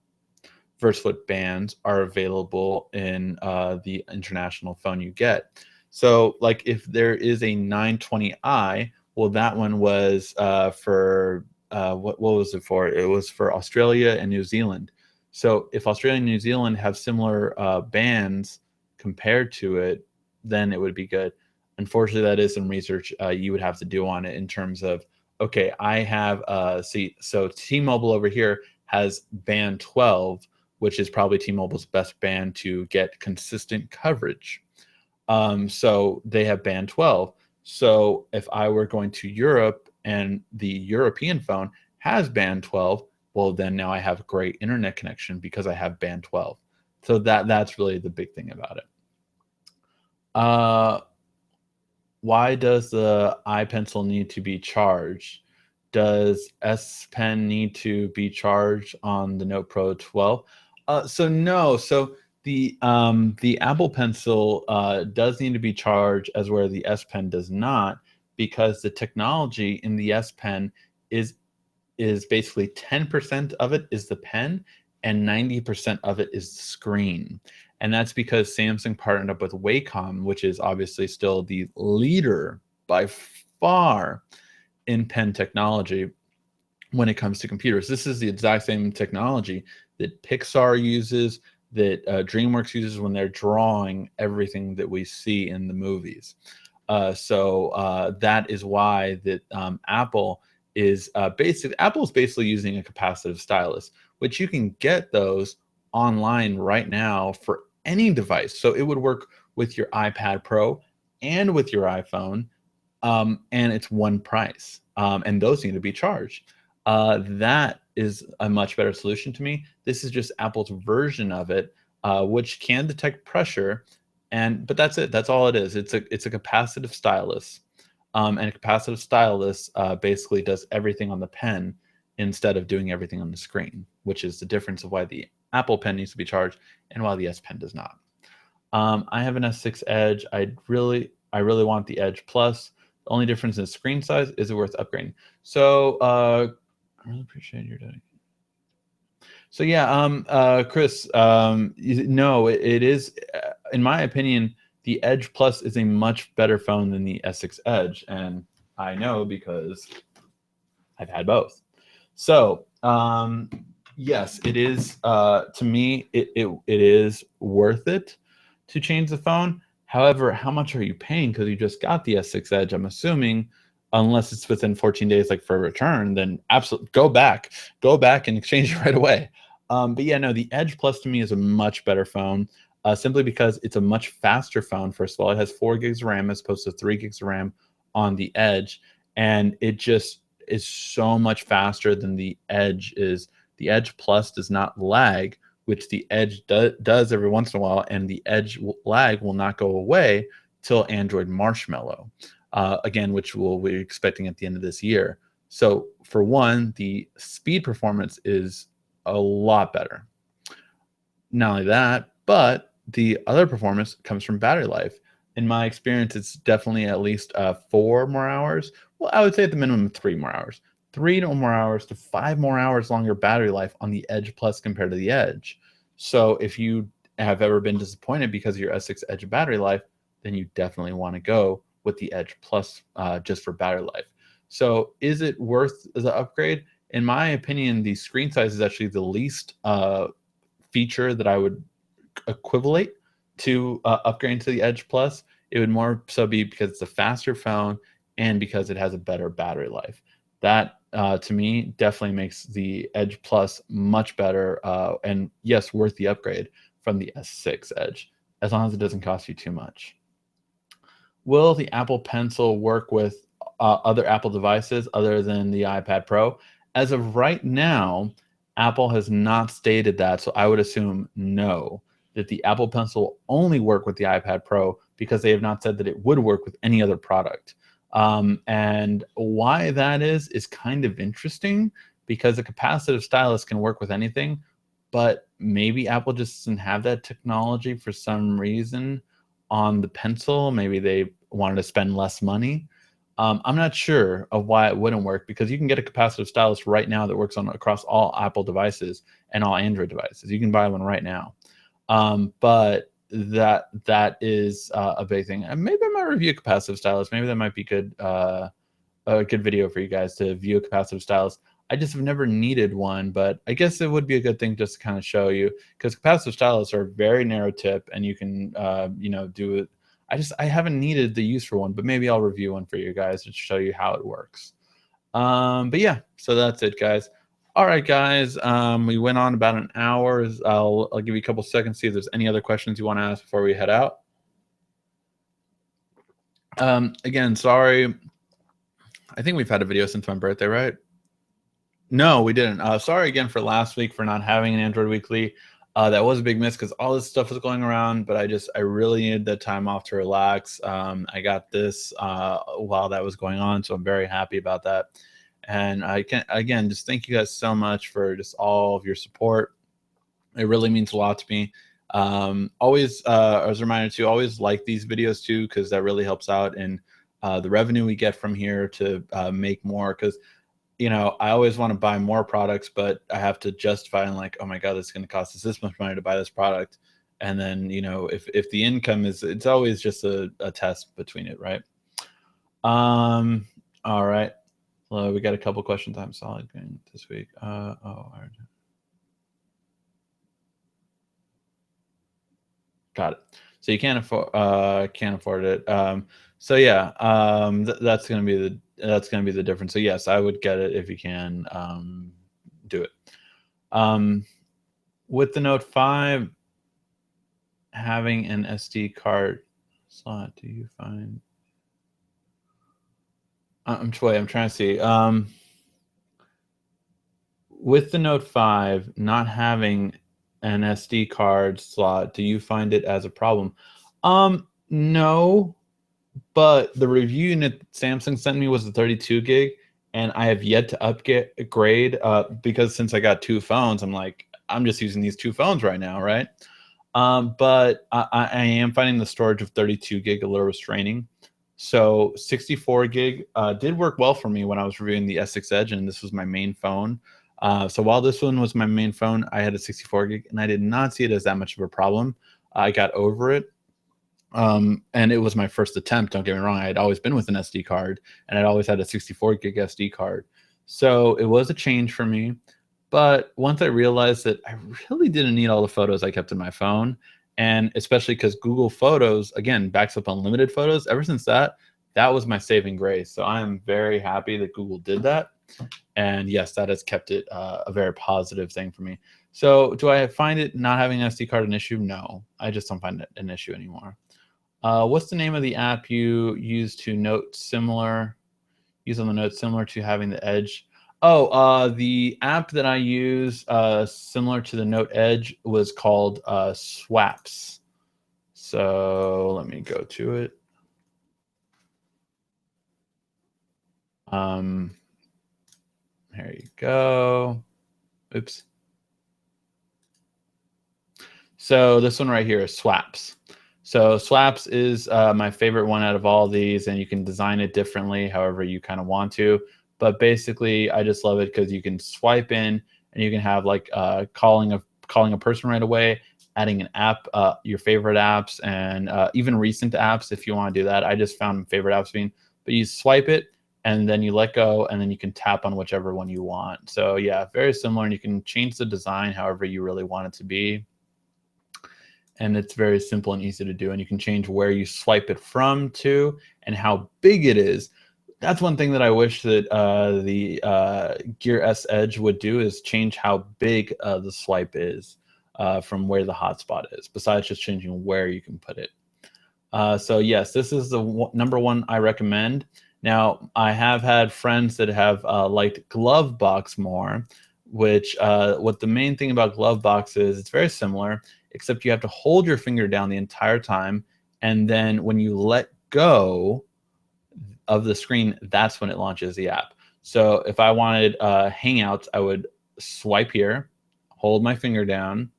[SPEAKER 1] versus what bands are available in the international phone you get. So like if there is a 920i, well, that one was for what was it for? It was for Australia and New Zealand. So if Australia and New Zealand have similar bands compared to it, then it would be good. Unfortunately, that is some research you would have to do on it in terms of, okay, I have so T-Mobile over here has band 12, which is probably T-Mobile's best band to get consistent coverage. So they have band 12. So if I were going to Europe and the European phone has band 12, well, then now I have a great internet connection because I have band 12. So that's really the big thing about it. Why does the iPencil need to be charged? Does S Pen need to be charged on the Note Pro 12? So no. So the Apple Pencil does need to be charged, as where the S Pen does not, because the technology in the S Pen is basically 10% of it is the pen and 90% of it is the screen. And that's because Samsung partnered up with Wacom, which is obviously still the leader by far in pen technology when it comes to computers. This is the exact same technology that Pixar uses, that DreamWorks uses when they're drawing everything that we see in the movies. So that is why that Apple is Apple's basically using a capacitive stylus, which you can get those online right now for any device. So it would work with your iPad Pro and with your iPhone, and it's one price, and those need to be charged. That is a much better solution to me. This is just Apple's version of it, which can detect pressure, but that's it. That's all it is. It's a capacitive stylus, and a capacitive stylus basically does everything on the pen instead of doing everything on the screen, which is the difference of why the Apple Pen needs to be charged and why the S Pen does not. I have an S6 Edge. I really want the Edge Plus. The only difference in screen size. Is it worth upgrading? So I really appreciate your dedication. So yeah, Chris, no, it is, in my opinion, the Edge Plus is a much better phone than the S6 Edge, and I know because I've had both. So yes, it is. To me, it is worth it to change the phone. However, how much are you paying? Because you just got the S6 Edge. I'm assuming, unless it's within 14 days, like for a return, then absolutely go back and exchange it right away. But yeah, no, the Edge Plus to me is a much better phone, simply because it's a much faster phone. First of all, it has 4 gigs of RAM as opposed to 3 gigs of RAM on the Edge, and it just is so much faster than the Edge is. The Edge Plus does not lag, which the Edge does every once in a while, and the Edge lag will not go away till Android Marshmallow, again, which we're expecting at the end of this year. So for one, the speed performance is a lot better. Not only that, but the other performance comes from battery life. In my experience, it's definitely at least 4 more hours. Well, I would say at the minimum 3 more hours. 3 more hours to 5 more hours longer battery life on the Edge Plus compared to the Edge. So if you have ever been disappointed because of your S6 Edge battery life, then you definitely want to go with the Edge Plus just for battery life. So is it worth the upgrade? In my opinion, the screen size is actually the least feature that I would equivalent to upgrading to the Edge Plus. It would more so be because it's a faster phone and because it has a better battery life. That to me definitely makes the Edge Plus much better and yes, worth the upgrade from the S6 Edge, as long as it doesn't cost you too much. Will the Apple Pencil work with other Apple devices other than the iPad Pro? As of right now, Apple has not stated that, so I would assume no, that the Apple Pencil will only work with the iPad Pro because they have not said that it would work with any other product. And why that is kind of interesting, because a capacitive stylus can work with anything, but maybe Apple just doesn't have that technology for some reason on the Pencil. Maybe they wanted to spend less money. I'm not sure of why it wouldn't work, because you can get a capacitive stylus right now that works on across all Apple devices and all Android devices. You can buy one right now. But that is a big thing. And maybe I might review a capacitive stylus. Maybe that might be good, a good video for you guys to view a capacitive stylus. I just have never needed one, but I guess it would be a good thing just to kind of show you, because capacitive stylus are very narrow tip and you can, you know, do it. I haven't needed the use for one, but maybe I'll review one for you guys to show you how it works. But yeah, so that's it, guys. All right, guys. We went on about an hour. I'll give you a couple seconds, see if there's any other questions you want to ask before we head out. Again, sorry. I think we've had a video since my birthday, right? No, we didn't. Sorry again for last week for not having an Android Weekly. That was a big miss because all this stuff was going around, but I really needed that time off to relax. I got this while that was going on, so I'm very happy about that. And I can, again, just thank you guys so much for just all of your support. It really means a lot to me. Always, as a reminder to always like these videos too, because that really helps out in the revenue we get from here to make more. Because you know, I always want to buy more products, but I have to justify and like, oh my God, it's going to cost us this much money to buy this product. And then, you know, if the income is, it's always just a test between it, right? All right. Well, we got a couple questions. I'm solid this week. Got it. So you can't afford it. So yeah, that's gonna be the difference. So yes, I would get it if you can do it. With the Note 5 having an SD card slot, do you find? I'm trying to see. With the Note 5 not having an SD card slot, do you find it as a problem? No, but the review unit Samsung sent me was the 32 gig, and I have yet to upgrade because since I got two phones, I'm just using these two phones right now, right? But I am finding the storage of 32 gig a little restraining. So 64 gig did work well for me when I was reviewing the S6 Edge, and this was my main phone. So while this one was my main phone, I had a 64 gig, and I did not see it as that much of a problem. I got over it. And it was my first attempt. Don't get me wrong. I had always been with an SD card, and I'd always had a 64 gig SD card. So it was a change for me. But once I realized that I really didn't need all the photos I kept in my phone, and especially because Google Photos, again, backs up unlimited photos, ever since that was my saving grace. So I am very happy that Google did that. And yes, that has kept it a very positive thing for me. So do I find it not having an SD card an issue? No, I just don't find it an issue anymore. What's the name of the app you use on the Note similar to having the Edge? Oh, the app that I use similar to the Note Edge was called Swaps. So let me go to it. Here you go. Oops. So this one right here is Swaps. So Swaps is my favorite one out of all these, and you can design it differently however you kind of want to. But basically, I just love it because you can swipe in and you can have like calling of calling a person right away, adding an app, your favorite apps, and even recent apps if you want to do that. I just found favorite apps being, but you swipe it and then you let go, and then you can tap on whichever one you want. So yeah, very similar, and you can change the design however you really want it to be. And it's very simple and easy to do, and you can change where you swipe it from to and how big it is. That's one thing that I wish that the Gear S Edge would do, is change how big the swipe is from where the hotspot is, besides just changing where you can put it. So yes, this is the number one I recommend. Now, I have had friends that have liked Glovebox more, which what the main thing about Glovebox is, it's very similar, except you have to hold your finger down the entire time, and then when you let go of the screen, that's when it launches the app. So if I wanted Hangouts, I would swipe here, hold my finger down,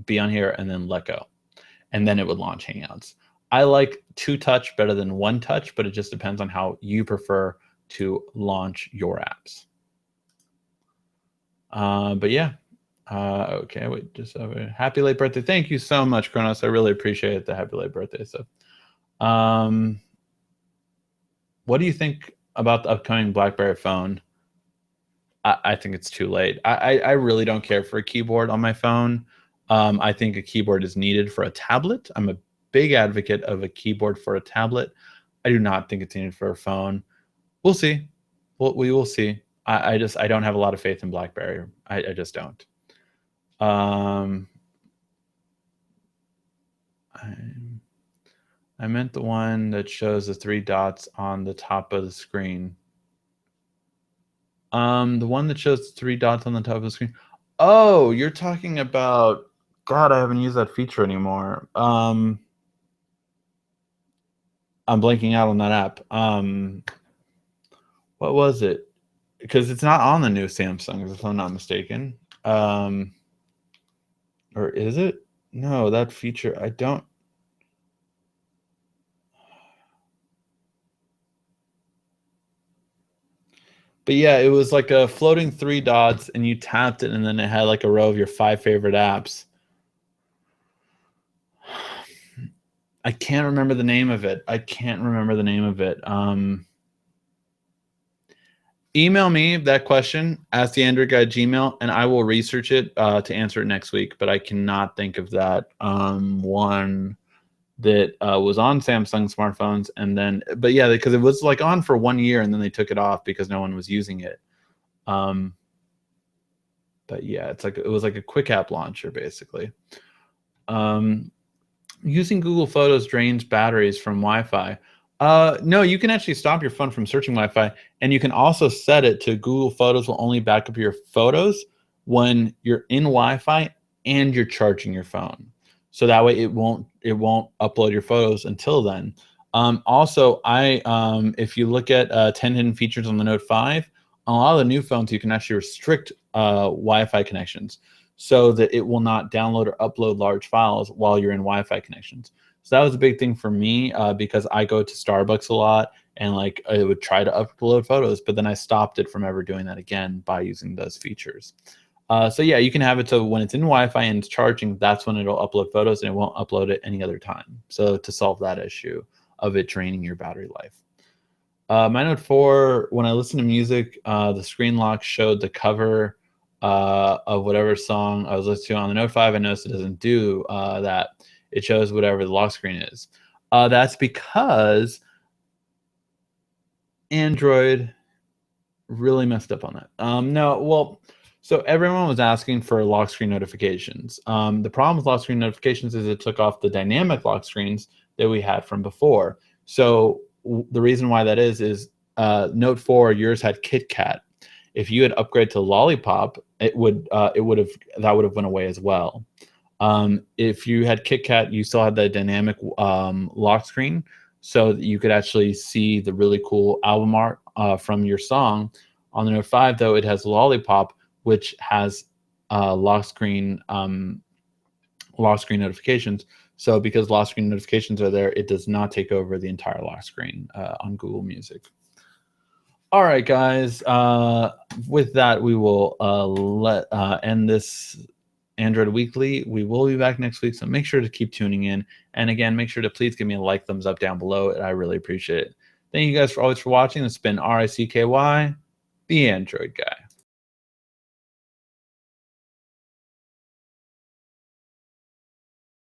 [SPEAKER 1] be on here, and then let go. And then it would launch Hangouts. I like 2-touch better than 1-touch, but it just depends on how you prefer to launch your apps. But yeah. Okay, wait, just over. Happy late birthday. Thank you so much, Kronos. I really appreciate the happy late birthday stuff. What do you think about the upcoming BlackBerry phone? I think it's too late. I really don't care for a keyboard on my phone. I think a keyboard is needed for a tablet. I'm a big advocate of a keyboard for a tablet. I do not think it's needed for a phone. We'll see. We will see. I don't have a lot of faith in BlackBerry. I just don't. I meant the one that shows the 3 dots on the top of the screen. The one that shows the 3 dots on the top of the screen. Oh, you're talking about, God, I haven't used that feature anymore. I'm blanking out on that app. What was it? Because it's not on the new Samsung, if I'm not mistaken. Or is it? No, that feature, I don't. But yeah, it was like a floating 3 dots, and you tapped it, and then it had like a row of your 5 favorite apps. I can't remember the name of it. Email me that question, ask the Android Guy Gmail, and I will research it to answer it next week. But I cannot think of that one that was on Samsung smartphones, and then, but yeah, because it was like on for 1 year, and then they took it off because no one was using it. But yeah, it was like a quick app launcher basically. Using Google Photos drains batteries from Wi-Fi. No, you can actually stop your phone from searching Wi-Fi, and you can also set it to Google Photos will only back up your photos when you're in Wi-Fi and you're charging your phone. So that way it won't upload your photos until then. Also, if you look at 10 hidden features on the Note 5, on a lot of the new phones, you can actually restrict Wi-Fi connections so that it will not download or upload large files while you're in Wi-Fi connections. So that was a big thing for me because I go to Starbucks a lot, and like I would try to upload photos, but then I stopped it from ever doing that again by using those features. So yeah, you can have it so when it's in Wi-Fi and it's charging, that's when it'll upload photos, and it won't upload it any other time. So to solve that issue of it draining your battery life. My Note 4, when I listen to music, the screen lock showed the cover of whatever song I was listening to. On the Note 5, I noticed it doesn't do that. It shows whatever the lock screen is. That's because Android really messed up on that. No, well, so everyone was asking for lock screen notifications. The problem with lock screen notifications is it took off the dynamic lock screens that we had from before. So the reason why that is Note 4, yours had KitKat. If you had upgraded to Lollipop, that would have went away as well. If you had KitKat, you still had the dynamic lock screen, so that you could actually see the really cool album art from your song. On the Note 5, though, it has Lollipop, which has lock screen notifications. So because lock screen notifications are there, it does not take over the entire lock screen on Google Music. All right, guys. With that, we will end this Android Weekly. We will be back next week, so make sure to keep tuning in. And again, make sure to please give me a like, thumbs up down below. I really appreciate it. Thank you guys always for watching. It's been RICKY, the Android Guy.